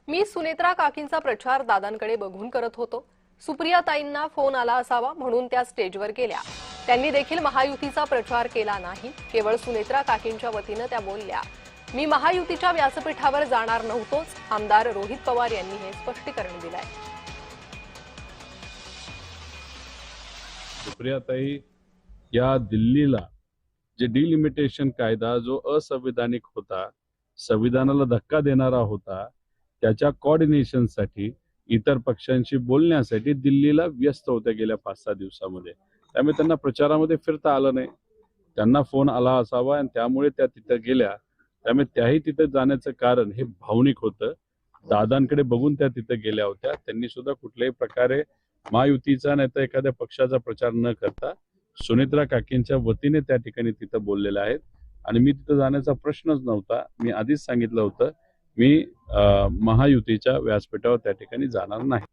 मी सुनेत्रा काकींचा प्रचार दादांकडे बघून करत होतो। सुप्रियाताईंना फोन आला असावा म्हणून त्या स्टेजवर गेल्या। त्यांनी देखील महायुतीचा प्रचार केला नाही, केवळ सुनेत्रा काकींच्या वतीने त्या बोलल्या। मी महायुतीच्या व्यासपीठावर जाणार नव्हतोच, आमदार रोहित पवार यांनी हे स्पष्टीकरण दिलंय। सुप्रियाताई या दिल्लीला जे डिलिमिटेशन कायदा जो असंविधानिक होता, संविधानाला धक्का देणारा होता, त्याच्या कोऑर्डिनेशनसाठी इतर पक्षांशी बोलण्यासाठी दिल्लीला व्यस्त होत्या गेल्या 5-6 दिवसामध्ये। त्यामुळे त्यांना प्रचारामध्ये फिरता आलं नाही। त्यांना फोन आला असावा आणि त्यामुळे त्या तिथे गेल्या। त्यामुळे त्याही तिथे जाण्याचं कारण हे भावनिक होतं। दादांकडे बघून त्या तिथे गेल्या होत्या। त्यांनी सुद्धा कुठल्याही प्रकारे महायुतीचा नाही तर एखाद्या पक्षाचा प्रचार न करता सुनेत्रा काकींच्या वतीने त्या ठिकाणी तिथे बोललेल्या आहेत आणि मी तिथे जाण्याचा प्रश्नच नव्हता। मी आधीच सांगितलं होतं मी महायुतीच्या व्यासपीठावर त्या ठिकाणी जाणार नाही।